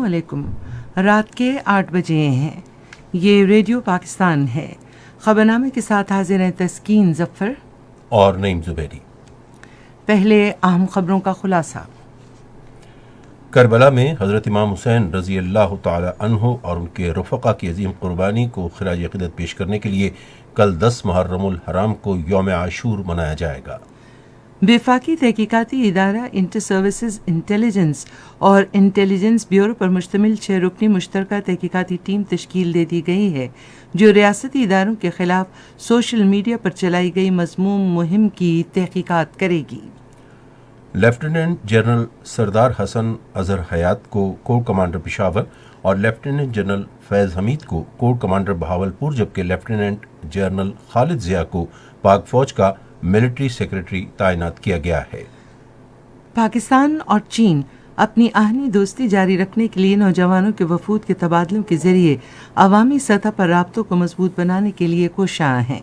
علیکم. رات کے 8 بجے ہیں. یہ ریڈیو پاکستان ہے. خبرنامے کے ساتھ حاضر ہیں تسکین ظفر اور نعیم زبیری. پہلے اہم خبروں کا خلاصہ. کربلا میں حضرت امام حسین رضی اللہ تعالی عنہ اور ان کے رفقا کی عظیم قربانی کو خراج عقیدت پیش کرنے کے لیے کل 10 محرم الحرام کو یوم عاشور منایا جائے گا. وفاقی تحقیقاتی ادارہ انٹر سروسز انٹیلیجنس اور انٹیلیجنس بیورو پر مشتمل 6 رکنی مشترکہ تحقیقاتی ٹیم تشکیل دے دی گئی ہے جو ریاستی اداروں کے خلاف سوشل میڈیا پر چلائی گئی مذموم مہم کی تحقیقات کرے گی. لیفٹیننٹ جنرل سردار حسن اظہر حیات کو کور کمانڈر پشاور اور لیفٹیننٹ جنرل فیض حمید کو کور کمانڈر بہاولپور، جبکہ لیفٹیننٹ جنرل خالد ضیاء کو پاک فوج کا ملٹری سیکرٹری تعینات کیا گیا ہے. پاکستان اور چین اپنی آہنی دوستی جاری رکھنے کے لیے نوجوانوں کے وفود کے تبادلوں کے ذریعے عوامی سطح پر رابطوں کو مضبوط بنانے کے لیے کوشاں ہیں.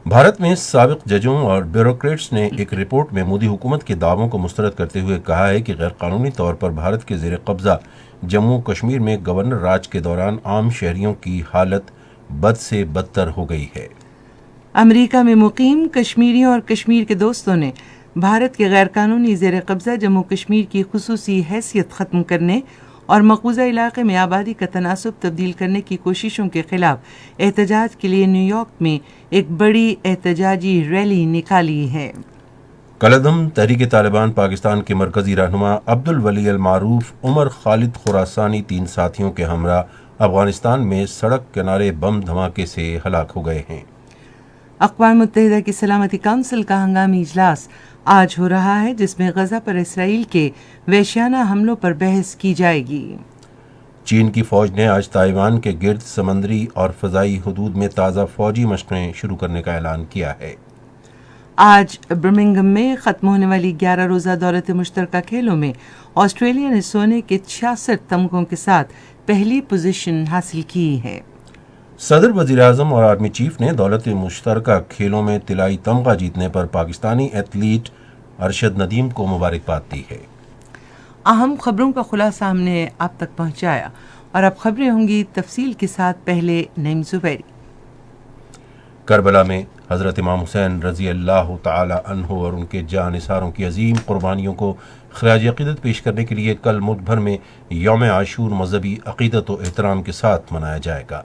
بھارت میں سابق ججوں اور بیوروکریٹس نے ایک رپورٹ میں مودی حکومت کے دعووں کو مسترد کرتے ہوئے کہا ہے کہ غیر قانونی طور پر بھارت کے زیر قبضہ جموں کشمیر میں گورنر راج کے دوران عام شہریوں کی حالت بد سے بدتر ہو گئی ہے. امریکہ میں مقیم کشمیریوں اور کشمیر کے دوستوں نے بھارت کے غیر قانونی زیر قبضہ جموں کشمیر کی خصوصی حیثیت ختم کرنے اور مقبوضہ علاقے میں آبادی کا تناسب تبدیل کرنے کی کوششوں کے خلاف احتجاج کے لیے نیو یارک میں ایک بڑی احتجاجی ریلی نکالی ہے. کالعدم تحریک طالبان پاکستان کے مرکزی رہنما عبدالولی المعروف عمر خالد خراسانی 3 ساتھیوں کے ہمراہ افغانستان میں سڑک کنارے بم دھماکے سے ہلاک ہو گئے ہیں. اقوام متحدہ کی سلامتی کونسل کا ہنگامی اجلاس آج ہو رہا ہے جس میں غزہ پر اسرائیل کے وحشیانہ حملوں پر بحث کی جائے گی. چین کی فوج نے آج تائیوان کے گرد سمندری اور فضائی حدود میں تازہ فوجی مشقیں شروع کرنے کا اعلان کیا ہے. آج برمنگھم میں ختم ہونے والی 11 روزہ دورت مشترکہ کھیلوں میں آسٹریلیا نے سونے کے 66 تمغوں کے ساتھ پہلی پوزیشن حاصل کی ہے. صدر وزیراعظم اور آرمی چیف نے دولت مشترکہ کھیلوں میں طلائی تمغہ جیتنے پر پاکستانی ایتھلیٹ ارشد ندیم کو مبارکباد دی ہے. اہم خبروں کا خلاصہ ہم نے آپ تک پہنچایا اور اب خبریں ہوں گی تفصیل کے ساتھ. پہلے نعیم زبیری. کربلا میں حضرت امام حسین رضی اللہ تعالی عنہ اور ان کے جانثاروں کی عظیم قربانیوں کو خراج عقیدت پیش کرنے کے لیے کل ملک بھر میں یوم عاشور مذہبی عقیدت و احترام کے ساتھ منایا جائے گا.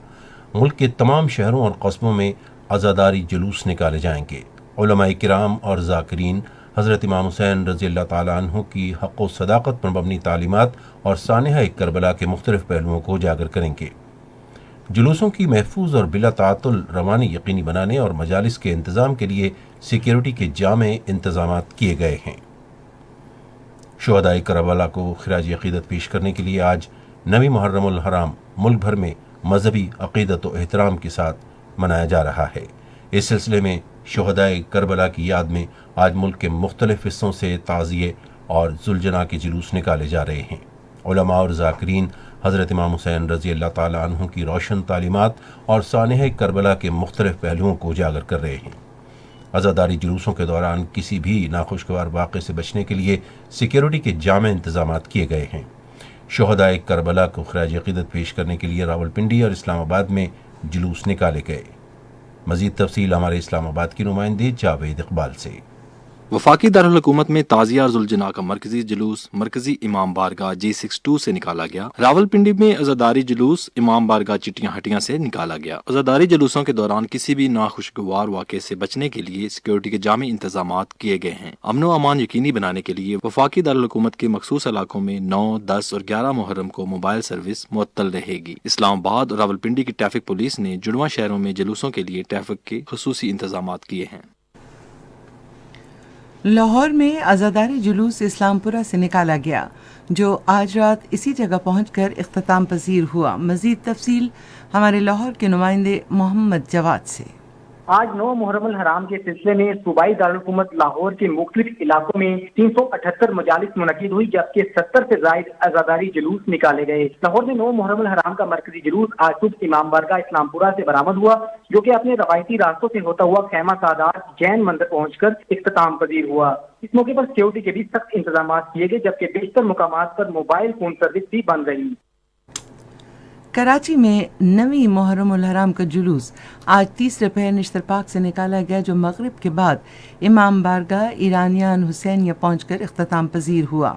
ملک کے تمام شہروں اور قصبوں میں عزاداری جلوس نکالے جائیں گے. علماء کرام اور ذاکرین حضرت امام حسین رضی اللہ تعالی عنہ کی حق و صداقت پر مبنی تعلیمات اور سانحہ کربلا کے مختلف پہلوؤں کو اجاگر کریں گے. جلوسوں کی محفوظ اور بلا تعطل روانی یقینی بنانے اور مجالس کے انتظام کے لیے سیکیورٹی کے جامع انتظامات کیے گئے ہیں. شہدائے کربلا کو خراج عقیدت پیش کرنے کے لیے آج 9 محرم الحرام ملک بھر میں مذہبی عقیدت و احترام کے ساتھ منایا جا رہا ہے. اس سلسلے میں شہدائے کربلا کی یاد میں آج ملک کے مختلف حصوں سے تعزیے اور ذوالجناح کے جلوس نکالے جا رہے ہیں. علماء اور ذاکرین حضرت امام حسین رضی اللہ تعالی عنہ کی روشن تعلیمات اور سانحہ کربلا کے مختلف پہلوؤں کو اجاگر کر رہے ہیں. عزاداری جلوسوں کے دوران کسی بھی ناخوشگوار واقعے سے بچنے کے لیے سیکیورٹی کے جامع انتظامات کیے گئے ہیں. شہدائے کربلا کو خراج عقیدت پیش کرنے کے لیے راولپنڈی اور اسلام آباد میں جلوس نکالے گئے. مزید تفصیل ہمارے اسلام آباد کی نمائندے جاوید اقبال سے. وفاقی دارالحکومت میں تعزیہ اور ذوالجناح کا مرکزی جلوس مرکزی امام بارگاہ G62 سے نکالا گیا. راولپنڈی میں عزاداری جلوس امام بارگاہ چٹیاں ہٹیاں سے نکالا گیا. عزاداری جلوسوں کے دوران کسی بھی ناخوشگوار واقعے سے بچنے کے لیے سیکیورٹی کے جامع انتظامات کیے گئے ہیں. امن و امان یقینی بنانے کے لیے وفاقی دارالحکومت کے مخصوص علاقوں میں 9، 10 اور 11 محرم کو موبائل سروس معطل رہے گی. اسلام آباد اور راولپنڈی کی ٹریفک پولیس نے جڑواں شہروں میں جلوسوں کے لیے ٹریفک کے خصوصی انتظامات کیے ہیں. لاہور میں عزاداری جلوس اسلام پورہ سے نکالا گیا جو آج رات اسی جگہ پہنچ کر اختتام پذیر ہوا. مزید تفصیل ہمارے لاہور کے نمائندے محمد جواد سے. آج 9 محرم الحرام کے سلسلے میں صوبائی دارالحکومت لاہور کے مختلف علاقوں میں 378 مجالس منعقد ہوئی، جبکہ 70 سے زائد عزاداری جلوس نکالے گئے۔ لاہور میں 9 محرم الحرام کا مرکزی جلوس آج صبح امام بارگاہ اسلام پورہ سے برآمد ہوا، جو کہ اپنے روایتی راستوں سے ہوتا ہوا خیمہ سادات جین مندر پہنچ کر اختتام پذیر ہوا۔ اس موقع پر سیکورٹی کے بھی سخت انتظامات کیے گئے، جبکہ بیشتر مقامات پر موبائل فون سروس بھی بند رہی۔ کراچی میں 9 محرم الحرام کا جلوس آج تیسرے پہر نشتر پاک سے نکالا گیا، جو مغرب کے بعد امام بارگاہ ایرانیان حسینیہ پہنچ کر اختتام پذیر ہوا۔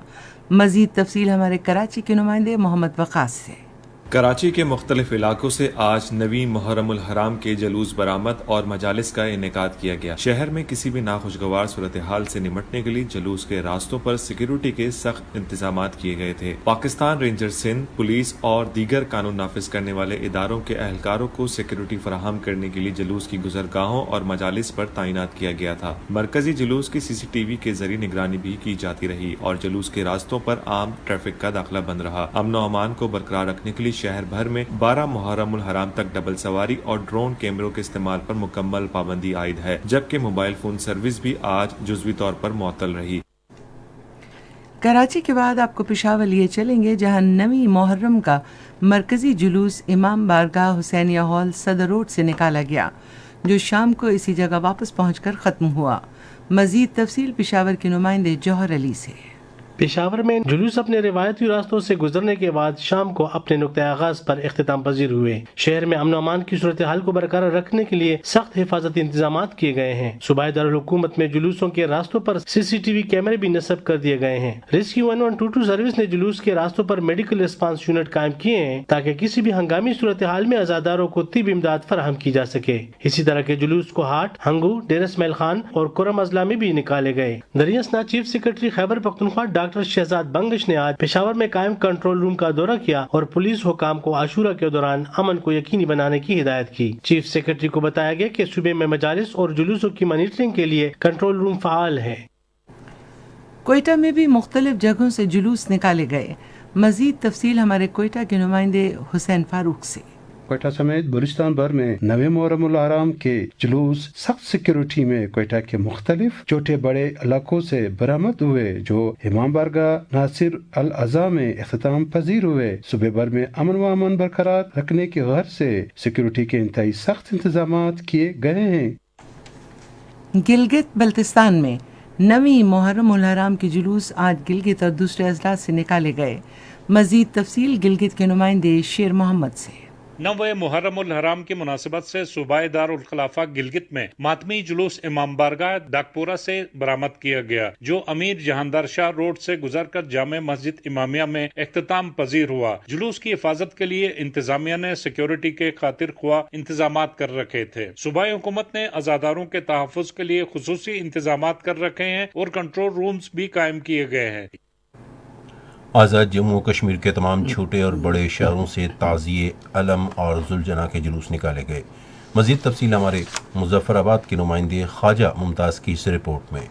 مزید تفصیل ہمارے کراچی کے نمائندے محمد وقاص سے۔ کراچی کے مختلف علاقوں سے آج 9 محرم الحرام کے جلوس برآمد اور مجالس کا انعقاد کیا گیا۔ شہر میں کسی بھی ناخوشگوار صورتحال سے نمٹنے کے لیے جلوس کے راستوں پر سیکیورٹی کے سخت انتظامات کیے گئے تھے۔ پاکستان رینجر سندھ، پولیس اور دیگر قانون نافذ کرنے والے اداروں کے اہلکاروں کو سیکیورٹی فراہم کرنے کے لیے جلوس کی گزرگاہوں اور مجالس پر تعینات کیا گیا تھا۔ مرکزی جلوس کی CCTV کے ذریعے نگرانی بھی کی جاتی رہی اور جلوس کے راستوں پر عام ٹریفک کا داخلہ بند رہا۔ امن و امان کو برقرار رکھنے کے لیے شہر بھر میں 12 محرم الحرام تک ڈبل سواری اور ڈرون کیمروں کے استعمال پر مکمل پابندی عائد ہے، جبکہ موبائل فون سروس بھی آج جزوی طور پر معطل رہی۔ کراچی کے بعد آپ کو پشاور لیے چلیں گے، جہاں 9 محرم کا مرکزی جلوس امام بارگاہ حسینیہ ہال صدر روڈ سے نکالا گیا، جو شام کو اسی جگہ واپس پہنچ کر ختم ہوا۔ مزید تفصیل پشاور کے نمائندے جوہر علی سے۔ پشاور میں جلوس اپنے روایتی راستوں سے گزرنے کے بعد شام کو اپنے نقطۂ آغاز پر اختتام پذیر ہوئے۔ شہر میں امن و امان کی صورتحال کو برقرار رکھنے کے لیے سخت حفاظتی انتظامات کیے گئے ہیں۔ صوبائی دارالحکومت میں جلوسوں کے راستوں پر CCTV کیمرے بھی نصب کر دیے گئے ہیں۔ ریسکیو 1122 سروس نے جلوس کے راستوں پر میڈیکل ریسپانس یونٹ قائم کیے ہیں تاکہ کسی بھی ہنگامی صورتحال میں عزاداروں کو طبی امداد فراہم کی جا سکے۔ اسی طرح کے جلوس کو ہاٹ، ہنگو، ڈیرہ اسماعیل خان اور کرم اضلاع میں بھی نکالے گئے۔ دریاسنا chief secretary Khyber Pakhtunkhwa doctor Shahzad Bangash نے آج پشاور میں قائم کنٹرول روم کا دورہ کیا اور پولیس حکام کو عاشورہ کے دوران امن کو یقینی بنانے کی ہدایت کی۔ چیف سیکرٹری کو بتایا گیا کہ صوبے میں مجالس اور جلوسوں کی مانیٹرنگ کے لیے کنٹرول روم فعال ہے۔ کوئٹہ میں بھی مختلف جگہوں سے جلوس نکالے گئے۔ مزید تفصیل ہمارے کوئٹہ کے نمائندے حسین فاروق سے۔ کوئٹہ سمیت بلوچستان بھر میں 9 محرم الحرام کے جلوس سخت سیکیورٹی میں کوئٹہ کے مختلف چھوٹے بڑے علاقوں سے برآمد ہوئے، جو امام بارگاہ ناصر الاعضاء میں اختتام پذیر ہوئے۔ صوبے بھر میں امن و امان برقرار رکھنے کی غرض سے سیکیورٹی کے انتہائی سخت انتظامات کیے گئے ہیں۔ گلگت بلتستان میں 9 محرم الحرام کے جلوس آج گلگت اور دوسرے اضلاع سے نکالے گئے۔ مزید تفصیل گلگت کے نمائندے شیر محمد سے۔ 9 محرم الحرام کی مناسبت سے صوبائی دارالخلافہ گلگت میں ماتمی جلوس امام بارگاہ ڈاکپورہ سے برآمد کیا گیا، جو امیر جہاندار شاہ روڈ سے گزر کر جامع مسجد امامیہ میں اختتام پذیر ہوا۔ جلوس کی حفاظت کے لیے انتظامیہ نے سیکیورٹی کے خاطر خواہ انتظامات کر رکھے تھے۔ صوبائی حکومت نے عزاداروں کے تحفظ کے لیے خصوصی انتظامات کر رکھے ہیں اور کنٹرول رومز بھی قائم کیے گئے ہیں۔ آزاد جموں و کشمیر کے تمام چھوٹے اور بڑے شہروں سے تعزیے، علم اور ذوالجناح کے جلوس نکالے گئے۔ مزید تفصیل ہمارے مظفر آباد کے نمائندے خواجہ ممتاز کی اس رپورٹ میں۔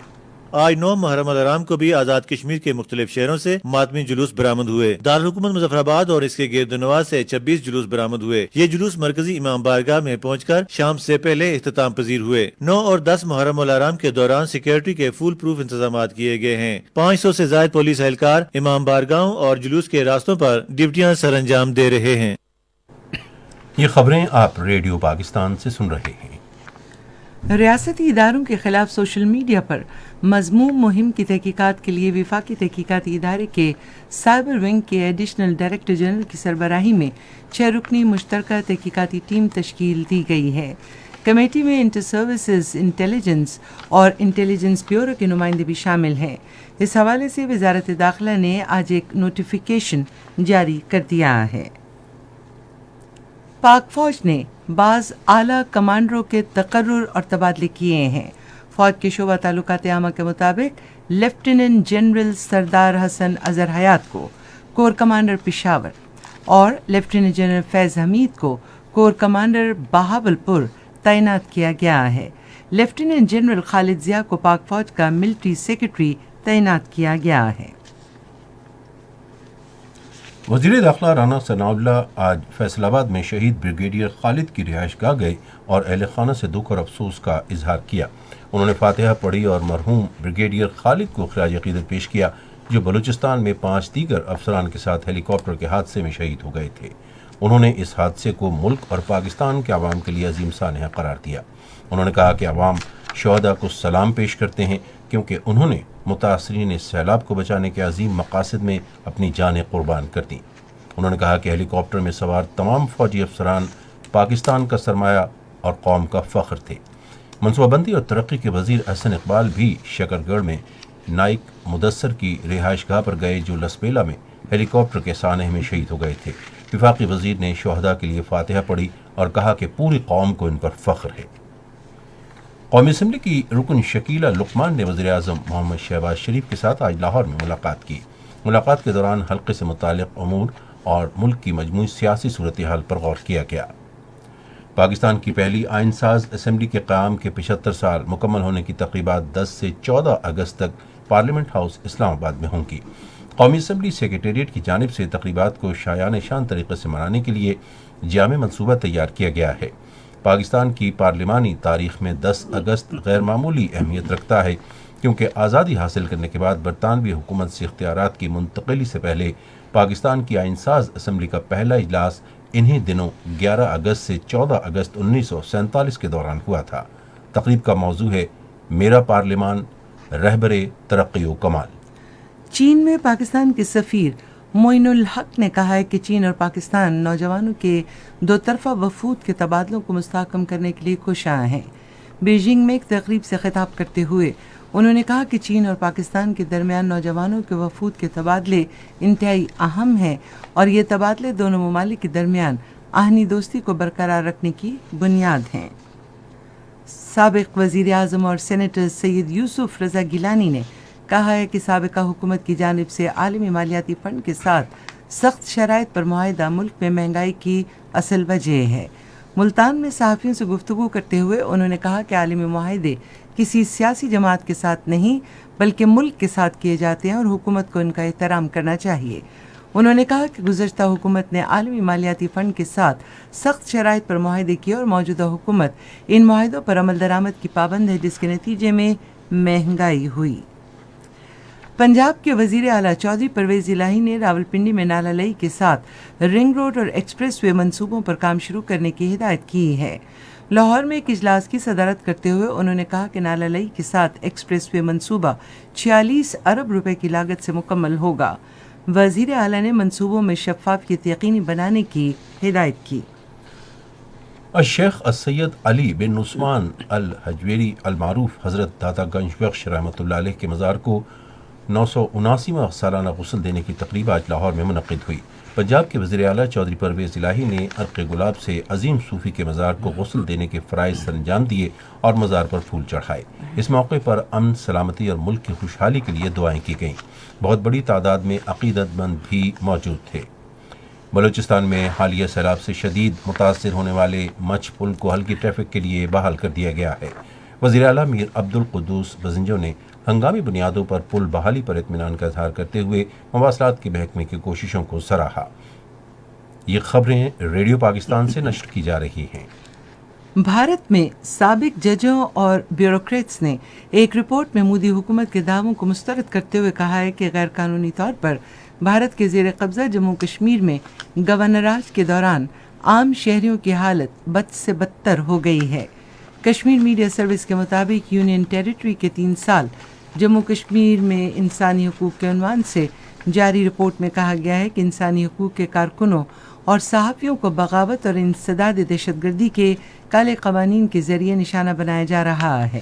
آج 9 محرم الحرام کو بھی آزاد کشمیر کے مختلف شہروں سے ماتمی جلوس برآمد ہوئے۔ دارالحکومت مظفر آباد اور اس کے گرد و نواح سے 26 جلوس برآمد ہوئے۔ یہ جلوس مرکزی امام بارگاہ میں پہنچ کر شام سے پہلے اختتام پذیر ہوئے۔ 9 اور 10 محرم الحرام کے دوران سیکیورٹی کے فول پروف انتظامات کیے گئے ہیں۔ 500 سے زائد پولیس اہلکار امام بارگاہوں اور جلوس کے راستوں پر ڈیوٹیاں سر انجام دے رہے ہیں۔ یہ خبریں آپ ریڈیو پاکستان سے سن رہے ہیں۔ ریاستی اداروں کے خلاف سوشل میڈیا پر مذموم مہم کی تحقیقات کے لیے وفاقی تحقیقاتی ادارے کے سائبر ونگ کے ایڈیشنل ڈائریکٹر جنرل کی سربراہی میں 6 رکنی مشترکہ تحقیقاتی ٹیم تشکیل دی گئی ہے۔ کمیٹی میں انٹر سروسز انٹیلیجنس اور انٹیلیجنس بیورو کے نمائندے بھی شامل ہیں۔ اس حوالے سے وزارت داخلہ نے آج ایک نوٹیفیکیشن جاری کر دیا ہے۔ پاک فوج نے بعض اعلیٰ کمانڈروں کے تقرر اور تبادلے کیے ہیں۔ فوج کے شعبہ تعلقات عامہ کے مطابق لیفٹیننٹ جنرل سردار حسن اظہر حیات کو کور کمانڈر پشاور اور لیفٹیننٹ جنرل فیض حمید کو کور کمانڈر بہاول پور تعینات کیا گیا ہے۔ لیفٹیننٹ جنرل خالد ضیاء کو پاک فوج کا ملٹری سیکرٹری تعینات کیا گیا ہے۔ وزیر داخلہ رانا ثناءاللہ آج فیصل آباد میں شہید بریگیڈیئر خالد کی رہائش گاہ گئے اور اہل خانہ سے دکھ اور افسوس کا اظہار کیا. انہوں نے فاتحہ پڑھی اور مرحوم بریگیڈیئر خالد کو خراج عقیدت پیش کیا جو بلوچستان میں 5 دیگر افسران کے ساتھ ہیلی کاپٹر کے حادثے میں شہید ہو گئے تھے. انہوں نے اس حادثے کو ملک اور پاکستان کے عوام کے لیے عظیم سانحہ قرار دیا. انہوں نے کہا کہ عوام شہداء کو سلام پیش کرتے ہیں کیونکہ انہوں نے متاثرین اس سیلاب کو بچانے کے عظیم مقاصد میں اپنی جانیں قربان کر دیں. انہوں نے کہا کہ ہیلی کاپٹر میں سوار تمام فوجی افسران پاکستان کا سرمایہ اور قوم کا فخر تھے. منصوبہ بندی اور ترقی کے وزیر احسن اقبال بھی شکر گڑھ میں نائک مدثر کی رہائش گاہ پر گئے جو لسبیلا میں ہیلی کاپٹر کے سانحے میں شہید ہو گئے تھے. وفاقی وزیر نے شہداء کے لیے فاتحہ پڑھی اور کہا کہ پوری قوم کو ان پر فخر ہے. قومی اسمبلی کی رکن شکیلہ لقمان نے وزیر اعظم محمد شہباز شریف کے ساتھ آج لاہور میں ملاقات کی. ملاقات کے دوران حلقے سے متعلق امور اور ملک کی مجموعی سیاسی صورتحال پر غور کیا گیا. پاکستان کی پہلی آئین ساز اسمبلی کے قیام کے 75 سال مکمل ہونے کی تقریبات 10 سے 14 اگست تک پارلیمنٹ ہاؤس اسلام آباد میں ہوں گی. قومی اسمبلی سیکریٹریٹ کی جانب سے تقریبات کو شایان شان طریقے سے منانے کے لیے جامع منصوبہ تیار کیا گیا ہے. پاکستان کی پارلیمانی تاریخ میں 10 اگست غیر معمولی اہمیت رکھتا ہے کیونکہ آزادی حاصل کرنے کے بعد برطانوی حکومت سے اختیارات کی منتقلی سے پہلے پاکستان کی آئین ساز اسمبلی کا پہلا اجلاس انہی دنوں 11 اگست سے 14 اگست 1947 کے دوران ہوا تھا. تقریب کا موضوع ہے میرا پارلیمان رہبر ترقی و کمال. چین میں پاکستان کے سفیر معین الحق نے کہا ہے کہ چین اور پاکستان نوجوانوں کے 2 طرفہ وفود کے تبادلوں کو مستحکم کرنے کے لیے کوشاں ہیں. بیجنگ میں ایک تقریب سے خطاب کرتے ہوئے انہوں نے کہا کہ چین اور پاکستان کے درمیان نوجوانوں کے وفود کے تبادلے انتہائی اہم ہیں اور یہ تبادلے دونوں ممالک کے درمیان آہنی دوستی کو برقرار رکھنے کی بنیاد ہیں. سابق وزیر اعظم اور سینیٹر سید یوسف رضا گیلانی نے کہا ہے کہ سابقہ حکومت کی جانب سے عالمی مالیاتی فنڈ کے ساتھ سخت شرائط پر معاہدہ ملک میں مہنگائی کی اصل وجہ ہے. ملتان میں صحافیوں سے گفتگو کرتے ہوئے انہوں نے کہا کہ عالمی معاہدے کسی سیاسی جماعت کے ساتھ نہیں بلکہ ملک کے ساتھ کیے جاتے ہیں اور حکومت کو ان کا احترام کرنا چاہیے. انہوں نے کہا کہ گزشتہ حکومت نے عالمی مالیاتی فنڈ کے ساتھ سخت شرائط پر معاہدے کیے اور موجودہ حکومت ان معاہدوں پر عمل درآمد کی پابند ہے جس کے نتیجے میں مہنگائی ہوئی. پنجاب کے وزیر اعلیٰ چودھری پرویز الہی نے راولپنڈی میں نالہ لئی کے ساتھ رنگ روڈ اور ایکسپریس وے منصوبوں پر کام شروع کرنے کی ہدایت کی ہے. لاہور میں ایک اجلاس کی صدارت کرتے ہوئے انہوں نے کہا کہ نالہ لئی کے ساتھ ایکسپریس وے منصوبہ 46 ارب روپے کی لاگت سے مکمل ہوگا. وزیر اعلیٰ نے منصوبوں میں شفافیت یقینی بنانے کی ہدایت کی. الشیخ السید علی بن عثمان الحجویری المعروف حضرت داتا گنج بخش رحمۃ اللہ علیہ کے مزار کو 979واں سالانہ غسل دینے کی تقریب آج لاہور میں منعقد ہوئی. پنجاب کے وزیر اعلیٰ چودھری پرویز الہی نے عرق گلاب سے عظیم صوفی کے مزار کو غسل دینے کے فرائض سر انجام دیے اور مزار پر پھول چڑھائے. اس موقع پر امن، سلامتی اور ملک کی خوشحالی کے لیے دعائیں کی گئیں. بہت بڑی تعداد میں عقیدت مند بھی موجود تھے. بلوچستان میں حالیہ سیلاب سے شدید متاثر ہونے والے مچھ پل کو ہلکی ٹریفک کے لیے بحال کر دیا گیا ہے. وزیر اعلیٰ میر عبد القدوس بزنجو نے ہنگامی بنیادوں پر پل بحالی پر اطمینان کا اظہار کرتے ہوئے مواصلات کے محکمے کی کوششوں کو سراہا. یہ خبریں ریڈیو پاکستان سے نشر کی جا رہی ہیں. بھارت میں سابق ججوں اور بیوروکریٹس نے ایک رپورٹ میں مودی حکومت کے دعووں کو مسترد کرتے ہوئے کہا ہے کہ غیر قانونی طور پر بھارت کے زیر قبضہ جموں کشمیر میں گورنر راج کے دوران عام شہریوں کی حالت بد سے بدتر ہو گئی ہے. کشمیر میڈیا سروس کے مطابق یونین ٹیریٹری کے 3 سال جموں کشمیر میں انسانی حقوق کے عنوان سے جاری رپورٹ میں کہا گیا ہے کہ انسانی حقوق کے کارکنوں اور صحافیوں کو بغاوت اور انسداد دہشت گردی کے کالے قوانین کے ذریعے نشانہ بنایا جا رہا ہے.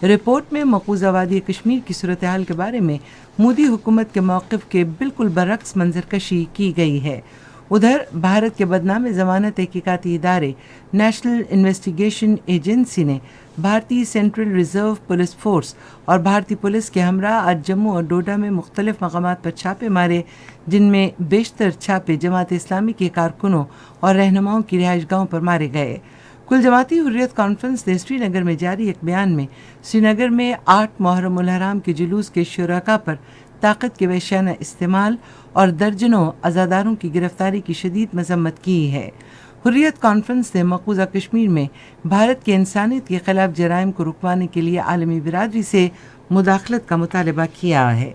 رپورٹ میں مقبوضہ وادی کشمیر کی صورتحال کے بارے میں مودی حکومت کے موقف کے بالکل برعکس منظر کشی کی گئی ہے. ادھر بھارت کے بدنام ضمانت تحقیقاتی ادارے نیشنل انویسٹیگیشن ایجنسی نے بھارتی سینٹرل ریزرو پولیس فورس اور بھارتی پولیس کے ہمراہ آج جموں اور ڈوڈا میں مختلف مقامات پر چھاپے مارے جن میں بیشتر چھاپے جماعت اسلامی کے کارکنوں اور رہنماؤں کی رہائش گاہوں پر مارے گئے. کل جماعتی حریت کانفرنس نے سری نگر میں جاری ایک بیان میں سری نگر میں 8 محرم الحرام کے جلوس کے شرکاء پر طاقت کے وحشیانہ استعمال اور درجنوں عزاداروں کی گرفتاری کی شدید مذمت کی ہے۔ حریت کانفرنس نے مقبوضہ کشمیر میں بھارت کے انسانیت کے خلاف جرائم کو رکوانے کے لیے عالمی برادری سے مداخلت کا مطالبہ کیا ہے۔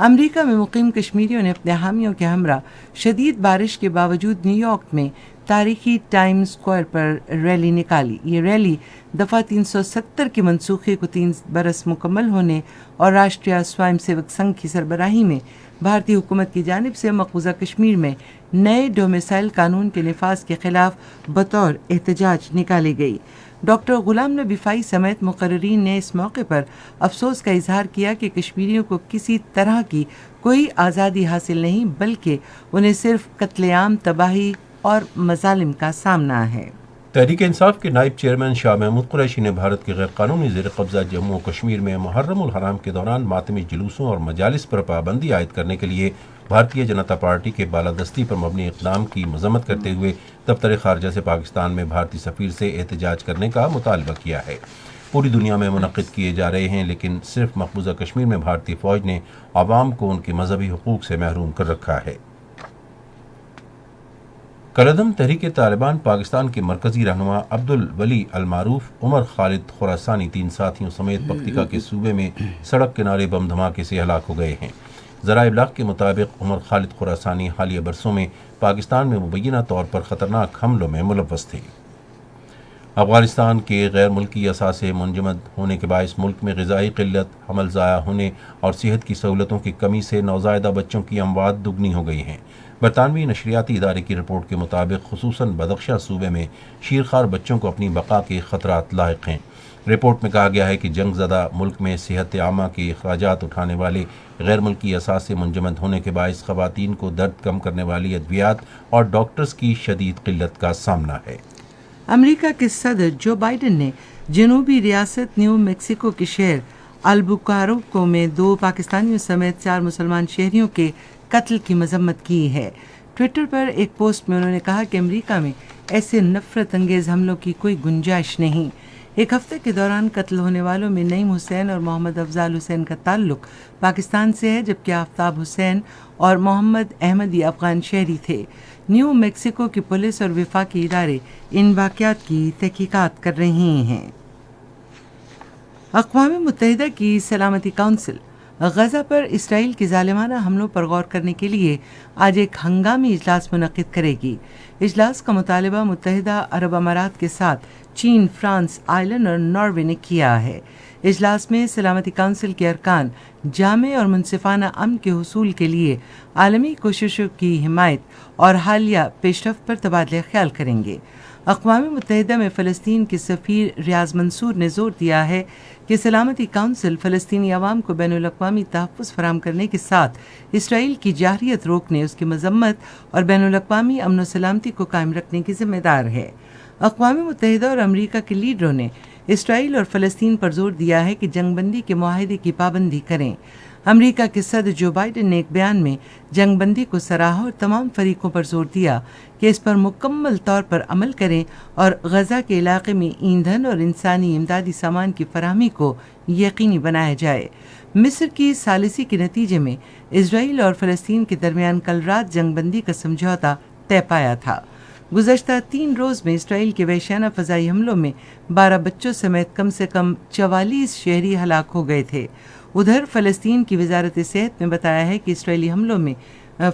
امریکہ میں مقیم کشمیریوں نے اپنے حامیوں کے ہمراہ شدید بارش کے باوجود نیو یارک میں تاریخی ٹائم اسکوائر پر ریلی نکالی۔ یہ ریلی دفعہ 370 کے منسوخی کو 3 برس مکمل ہونے اور راشٹریہ سوائم سیوک سنگھ کی سربراہی میں بھارتی حکومت کی جانب سے مقبوضہ کشمیر میں نئے ڈومیسائل قانون کے نفاذ کے خلاف بطور احتجاج نکالی گئی۔ ڈاکٹر غلام نبی فائی سمیت مقررین نے اس موقع پر افسوس کا اظہار کیا کہ کشمیریوں کو کسی طرح کی کوئی آزادی حاصل نہیں، بلکہ انہیں صرف قتل عام، تباہی اور مظالم کا سامنا ہے۔ تحریک انصاف کے نائب چیئرمین شاہ محمود قریشی نے بھارت کے غیر قانونی زیر قبضہ جموں و کشمیر میں محرم الحرام کے دوران ماتمی جلوسوں اور مجالس پر پابندی عائد کرنے کے لیے بھارتیہ جنتا پارٹی کے بالادستی پر مبنی اقدام کی مذمت کرتے ہوئے دفتر خارجہ سے پاکستان میں بھارتی سفیر سے احتجاج کرنے کا مطالبہ کیا ہے۔ پوری دنیا میں منعقد کیے جا رہے ہیں، لیکن صرف مقبوضہ کشمیر میں بھارتی فوج نے عوام کو ان کے مذہبی حقوق سے محروم کر رکھا ہے۔ کالعدم تحریک طالبان پاکستان کے مرکزی رہنما عبدالولی المعروف عمر خالد خراسانی 3 ساتھیوں سمیت پکتیکا کے صوبے میں سڑک کنارے بم دھماکے سے ہلاک ہو گئے ہیں۔ ذرائع ابلاغ کے مطابق عمر خالد خراسانی حالیہ برسوں میں پاکستان میں مبینہ طور پر خطرناک حملوں میں ملوث تھے۔ افغانستان کے غیر ملکی اثاثے منجمد ہونے کے باعث ملک میں غذائی قلت، حمل ضائع ہونے اور صحت کی سہولتوں کی کمی سے نوزائیدہ بچوں کی اموات دگنی ہو گئی ہیں۔ برطانوی نشریاتی ادارے کی رپورٹ کے مطابق خصوصاً بدخشاں صوبے میں شیرخوار بچوں کو اپنی بقا کے خطرات لاحق ہیں۔ رپورٹ میں کہا گیا ہے کہ جنگ زدہ ملک میں صحت عامہ کے اخراجات اٹھانے والے غیر ملکی اثاثے منجمد ہونے کے باعث خواتین کو درد کم کرنے والی ادویات اور ڈاکٹرز کی شدید قلت کا سامنا ہے۔ امریکہ کے صدر جو بائیڈن نے جنوبی ریاست نیو میکسیکو کے شہر البوکارکو میں 2 پاکستانیوں سمیت 4 مسلمان شہریوں کے قتل کی مذمت کی ہے۔ ٹویٹر پر ایک پوسٹ میں انہوں نے کہا کہ امریکہ میں ایسے نفرت انگیز حملوں کی کوئی گنجائش نہیں۔ ایک ہفتے کے دوران قتل ہونے والوں میں نعیم حسین اور محمد افضال حسین کا تعلق پاکستان سے ہے، جبکہ آفتاب حسین اور محمد احمدی افغان شہری تھے۔ نیو میکسیکو کی پولیس اور وفاقی ادارے ان واقعات کی تحقیقات کر رہے ہیں۔ اقوام متحدہ کی سلامتی کونسل غزہ پر اسرائیل کی ظالمانہ حملوں پر غور کرنے کے لیے آج ایک ہنگامی اجلاس منعقد کرے گی۔ اجلاس کا مطالبہ متحدہ عرب امارات کے ساتھ چین، فرانس، آئرلینڈ اور ناروے نے کیا ہے۔ اجلاس میں سلامتی کونسل کے ارکان جامع اور منصفانہ امن کے حصول کے لیے عالمی کوششوں کی حمایت اور حالیہ پیش رفت پر تبادلہ خیال کریں گے۔ اقوام متحدہ میں فلسطین کے سفیر ریاض منصور نے زور دیا ہے کہ سلامتی کونسل فلسطینی عوام کو بین الاقوامی تحفظ فراہم کرنے کے ساتھ اسرائیل کی جارحیت روکنے، اس کی مذمت اور بین الاقوامی امن و سلامتی کو قائم رکھنے کی ذمہ دار ہے۔ اقوام متحدہ اور امریکہ کے لیڈروں نے اسرائیل اور فلسطین پر زور دیا ہے کہ جنگ بندی کے معاہدے کی پابندی کریں۔ امریکہ کے صدر جو بائیڈن نے ایک بیان میں جنگ بندی کو سراہا اور تمام فریقوں پر زور دیا کہ اس پر مکمل طور پر عمل کریں اور غزہ کے علاقے میں ایندھن اور انسانی امدادی سامان کی فراہمی کو یقینی بنایا جائے۔ مصر کی ثالثی کے نتیجے میں اسرائیل اور فلسطین کے درمیان کل رات جنگ بندی کا سمجھوتا طے پایا تھا۔ گزشتہ 3 روز میں اسرائیل کے وحشیانہ فضائی حملوں میں 12 بچوں سمیت کم سے کم 44 شہری ہلاک ہو گئے تھے۔ ادھر فلسطین کی وزارت صحت نے بتایا ہے کہ اسرائیلی حملوں میں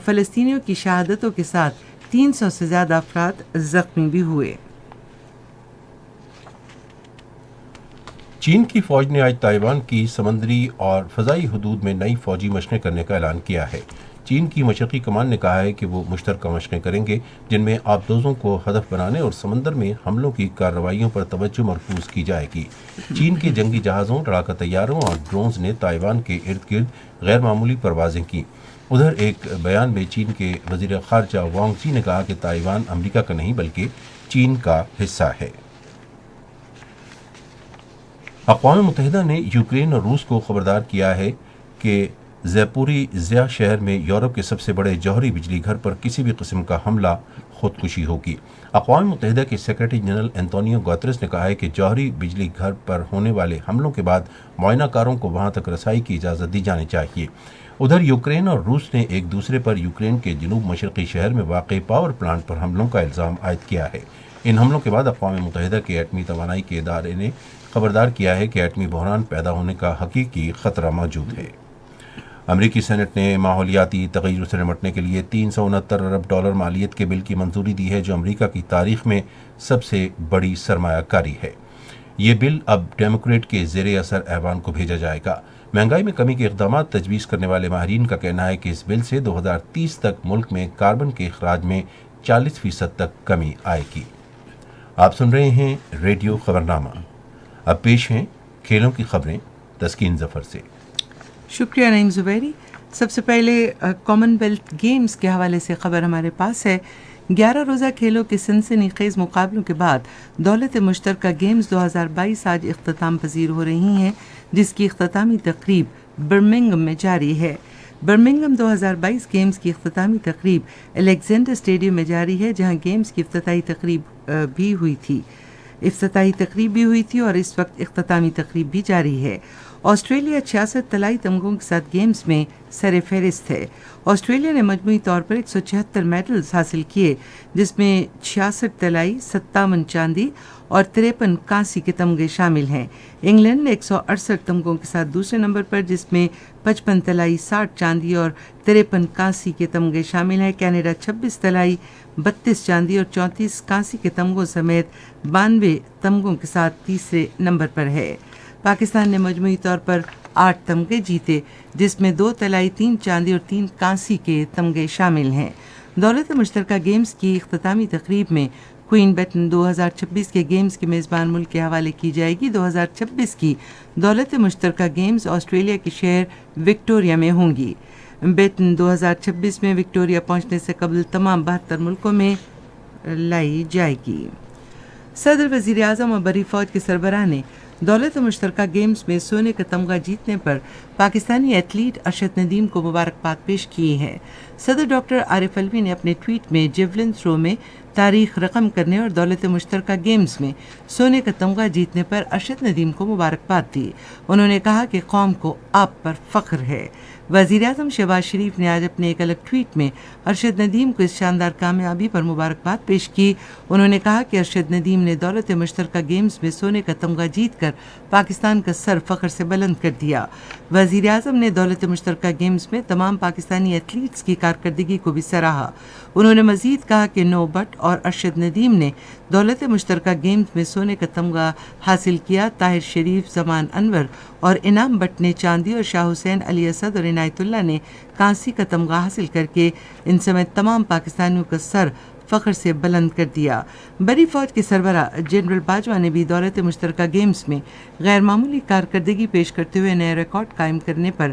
فلسطینیوں کی شہادتوں کے ساتھ 300 سے زیادہ افراد زخمی بھی ہوئے۔ چین کی فوج نے آج تائیوان کی سمندری اور فضائی حدود میں نئی فوجی مشقیں کرنے کا اعلان کیا ہے۔ چین کی مشرقی کمان نے کہا ہے کہ وہ مشترکہ مشقیں کریں گے جن میں آبدوزوں کو ہدف بنانے اور سمندر میں حملوں کی کارروائیوں پر توجہ مرکوز کی جائے گی۔ چین کے جنگی جہازوں، لڑاکا طیاروں اور ڈرونز نے تائیوان کے ارد گرد غیر معمولی پروازیں کی۔ ادھر ایک بیان میں چین کے وزیر خارجہ وانگ چی نے کہا کہ تائیوان امریکہ کا نہیں بلکہ چین کا حصہ ہے۔ اقوام متحدہ نے یوکرین اور روس کو خبردار کیا ہے کہ زیپوریزیا شہر میں یورپ کے سب سے بڑے جوہری بجلی گھر پر کسی بھی قسم کا حملہ خودکشی ہوگی۔ اقوام متحدہ کے سیکرٹری جنرل انتونیو گوتریس نے کہا ہے کہ جوہری بجلی گھر پر ہونے والے حملوں کے بعد معائنہ کاروں کو وہاں تک رسائی کی اجازت دی جانی چاہیے۔ ادھر یوکرین اور روس نے ایک دوسرے پر یوکرین کے جنوب مشرقی شہر میں واقع پاور پلانٹ پر حملوں کا الزام عائد کیا ہے۔ ان حملوں کے بعد اقوام متحدہ کے ایٹمی توانائی کے ادارے نے خبردار کیا ہے کہ ایٹمی بحران پیدا ہونے کا حقیقی خطرہ موجود ہے۔ امریکی سینٹ نے ماحولیاتی تغیر سے نمٹنے کے لیے $369 ارب مالیت کے بل کی منظوری دی ہے، جو امریکہ کی تاریخ میں سب سے بڑی سرمایہ کاری ہے۔ یہ بل اب ڈیموکریٹ کے زیر اثر ایوان کو بھیجا جائے گا۔ مہنگائی میں کمی کے اقدامات تجویز کرنے والے ماہرین کا کہنا ہے کہ اس بل سے 2030 تک ملک میں کاربن کے اخراج میں 40% تک کمی آئے گی۔ آپ سن رہے ہیں ریڈیو خبرنامہ۔ اب پیش ہیں کھیلوں کی خبریں تسکین ظفر سے۔ شکریہ نعیم زبیری۔ سب سے پہلے کامن ویلتھ گیمز کے حوالے سے خبر ہمارے پاس ہے۔ 11 روزہ کھیلوں کے سنسنی خیز مقابلوں کے بعد دولت مشترکہ گیمز 2022 آج اختتام پذیر ہو رہی ہیں، جس کی اختتامی تقریب برمنگھم میں جاری ہے۔ برمنگھم 2022 گیمز کی اختتامی تقریب الیگزینڈر اسٹیڈیم میں جاری ہے، جہاں گیمز کی افتتاحی تقریب بھی ہوئی تھی اور اس وقت اختتامی تقریب بھی جاری ہے۔ آسٹریلیا 66 طلائی تمغوں کے ساتھ گیمز میں سر فہرست ہے۔ آسٹریلیا نے مجموعی طور پر 176 میڈلز حاصل کیے، جس میں 66 طلائی، 57 چاندی اور 53 کانسی کے تمغے شامل ہیں۔ انگلینڈ نے 168 تمغوں کے ساتھ دوسرے نمبر پر، جس میں 55 طلائی، 60 چاندی اور 53 کانسی کے تمغے شامل ہیں۔ کینیڈا 26 طلائی، 32 چاندی اور 34 کانسی کے تمغوں سمیت 92 تمغوں کے ساتھ تیسرے نمبر پر ہے۔ پاکستان نے مجموعی طور پر 8 تمغے جیتے، جس میں 2 طلائی، 3 چاندی اور 3 کانسی کے تمغے شامل ہیں۔ دولت مشترکہ گیمز کی اختتامی تقریب میں کوئن بیٹن 2026 کے گیمز کے میزبان ملک کے حوالے کی جائے گی۔ 2026 کی دولت مشترکہ گیمز آسٹریلیا کے شہر وکٹوریہ میں ہوں گی۔ بیٹن 2026 میں وکٹوریہ پہنچنے سے قبل تمام 72 ملکوں میں لائی جائے گی۔ صدر، وزیر اعظم اور بری فوج کے سربراہ نے دولت مشترکہ گیمز میں سونے کا تمغہ جیتنے پر پاکستانی ایتھلیٹ ارشد ندیم کو مبارکباد پیش کی ہے۔ صدر ڈاکٹر عارف علوی نے اپنے ٹویٹ میں جیولن تھرو میں تاریخ رقم کرنے اور دولت مشترکہ گیمز میں سونے کا تمغہ جیتنے پر ارشد ندیم کو مبارکباد دی۔ انہوں نے کہا کہ قوم کو آپ پر فخر ہے۔ وزیر اعظم شہباز شریف نے آج اپنے ایک الگ ٹویٹ میں ارشد ندیم کو اس شاندار کامیابی پر مبارکباد پیش کی۔ انہوں نے کہا کہ ارشد ندیم نے دولت مشترکہ گیمز میں سونے کا تمغہ جیت کر پاکستان کا سر فخر سے بلند کر دیا۔ وزیر اعظم نے دولت مشترکہ گیمز میں تمام پاکستانی ایتھلیٹس کی کارکردگی کو بھی سراہا۔ انہوں نے مزید کہا کہ نو بٹ اور ارشد ندیم نے دولت مشترکہ گیمز میں سونے کا تمغہ حاصل کیا۔ طاہر شریف، زمان انور اور انعام بٹ نے چاندی اور شاہ حسین، علی اسد اور عنایت اللہ نے کانسی کا تمغہ حاصل کر کے ان سمیت تمام پاکستانیوں کا سر فخر سے بلند کر دیا۔ بری فوج کے سربراہ جنرل باجوہ نے بھی دولت مشترکہ گیمز میں غیر معمولی کارکردگی پیش کرتے ہوئے نئے ریکارڈ قائم کرنے پر،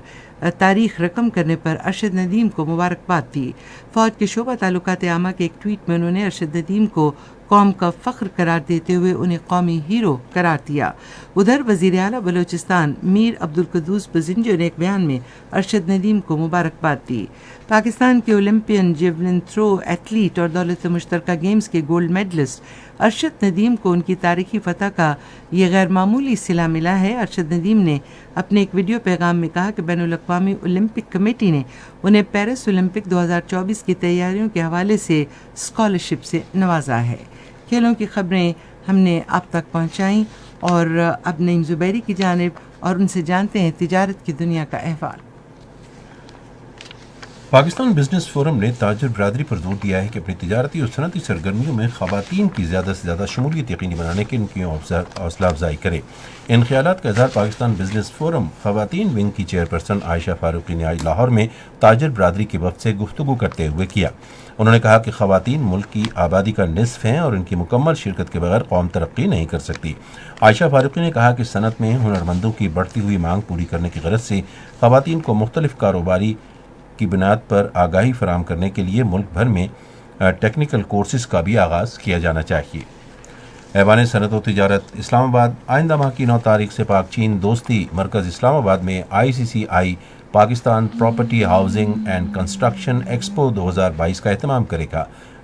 تاریخ رقم کرنے پر ارشد ندیم کو مبارکباد دی۔ فوج کے شعبہ تعلقات عامہ کے ایک ٹویٹ میں انہوں نے ارشد ندیم کو قوم کا فخر قرار دیتے ہوئے انہیں قومی ہیرو قرار دیا۔ ادھر وزیر اعلیٰ بلوچستان میر عبدالقدوس بزنجو نے ایک بیان میں ارشد ندیم کو مبارکباد دی۔ پاکستان کے اولمپئن جیولن تھرو ایتھلیٹ اور دولت مشترکہ گیمز کے گولڈ میڈلسٹ ارشد ندیم کو ان کی تاریخی فتح کا یہ غیر معمولی صلہ ملا ہے۔ ارشد ندیم نے اپنے ایک ویڈیو پیغام میں کہا کہ بین الاقوامی اولمپک کمیٹی نے انہیں پیرس اولمپک 2024 کی تیاریوں کے حوالے سے اسکالرشپ سے نوازا ہے۔ کھیلوں کی خبریں ہم نے آپ تک پہنچائیں اور اب نعیم زبیری کی جانب اور ان سے جانتے ہیں تجارت کی دنیا کا احوال۔ پاکستان بزنس فورم نے تاجر برادری پر زور دیا ہے کہ اپنی تجارتی اور صنعتی سرگرمیوں میں خواتین کی زیادہ سے زیادہ شمولیت یقینی بنانے کے ان کی حوصلہ افزائی کرے۔ ان خیالات کا اظہار پاکستان بزنس فورم خواتین ونگ کی چیئرپرسن عائشہ فاروقی نے آج لاہور میں تاجر برادری کے وفد سے گفتگو کرتے ہوئے کیا۔ انہوں نے کہا کہ خواتین ملک کی آبادی کا نصف ہیں اور ان کی مکمل شرکت کے بغیر قوم ترقی نہیں کر سکتی۔ عائشہ فاروقی نے کہا کہ صنعت میں ہنرمندوں کی بڑھتی ہوئی مانگ پوری کرنے کی غرض سے خواتین کو مختلف کاروباری کی بنیاد پر آگاہی فراہم کرنے کے لیے ملک بھر میں ٹیکنیکل کورسز کا بھی آغاز کیا جانا چاہیے۔ ایوان صنعت و تجارت اسلام آباد آئندہ ماہ کی 9 تاریخ سے پاک چین دوستی مرکز اسلام آباد میں ICCI Pakistan property housing and construction expo 2022 کا اہتمام کرے گا۔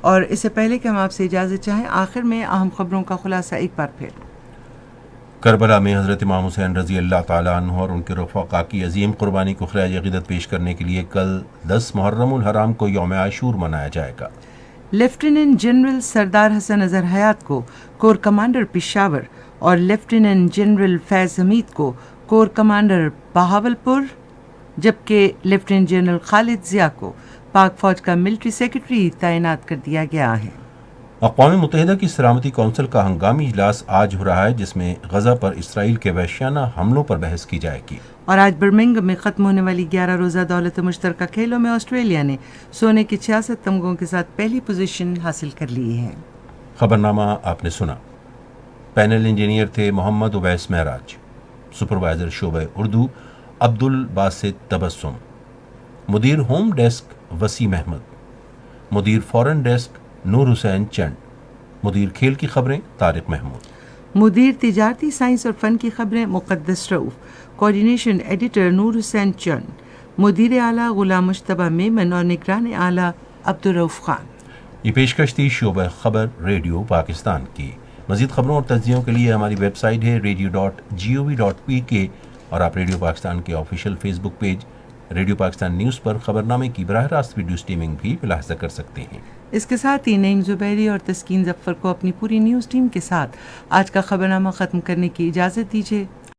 اور اس سے پہلے کہ ہم آپ سے اجازت چاہیں، آخر میں اہم خبروں کا خلاصہ ایک بار پھر۔ کربلا میں حضرت امام حسین رضی اللہ تعالیٰ عنہ اور ان کے رفقا کی عظیم قربانی کو خراج عقیدت پیش کرنے کے لیے کل 10 محرم الحرام کو یوم عاشور منایا جائے گا۔ لیفٹیننٹ جنرل سردار حسن اظہر حیات کو کور کمانڈر پشاور اور لیفٹیننٹ جنرل فیض حمید کو کور کمانڈر بہاولپور، جبکہ لیفٹیننٹ جنرل خالد ضیاء کو پاک فوج کا ملٹری سیکرٹری تعینات کر دیا گیا ہے۔ اقوام متحدہ کی سلامتی کونسل کا ہنگامی اجلاس آج ہو رہا ہے، جس میں غزہ پر اسرائیل کے وحشیانہ حملوں پر بحث کی جائے گی۔ اور آج برمنگھم میں ختم ہونے والی 11 روزہ دولت مشترکہ کھیلوں میں آسٹریلیا نے سونے کے 66 تمغوں کے ساتھ پہلی پوزیشن حاصل کر لی ہے۔ خبرنامہ آپ نے سنا۔ پینل انجینئر تھے محمد اویس معراج، سپروائزر شعبہ اردو عبد الباسط تبسم، مدیر ہوم ڈیسک وسیم احمد، مدیر فورن ڈیسک نور حسین چنڈ، مدیر کھیل کی خبریں طارق محمود، مدیر تجارتی سائنس اور فن کی خبریں مقدس رؤف، کوارڈینیشن ایڈیٹر نور حسین چنڈ، مدیر اعلیٰ غلام مشتبہ میمن اور نگران اعلیٰ عبدالرؤف خان۔ یہ پیشکش تھی شعبہ خبر ریڈیو پاکستان کی۔ مزید خبروں اور تجزیوں کے لیے ہماری ویب سائٹ ہے radio.gov.pk اور آپ ریڈیو پاکستان کے آفیشیل فیس بک پیج ریڈیو پاکستان نیوز پر خبرنامے کی براہ راست ویڈیو سٹریمنگ بھی ملاحظہ کر سکتے ہیں۔ اس کے ساتھ ہی نعیم زبیری اور تسکین ظفر کو اپنی پوری نیوز ٹیم کے ساتھ آج کا خبرنامہ ختم کرنے کی اجازت دیجیے۔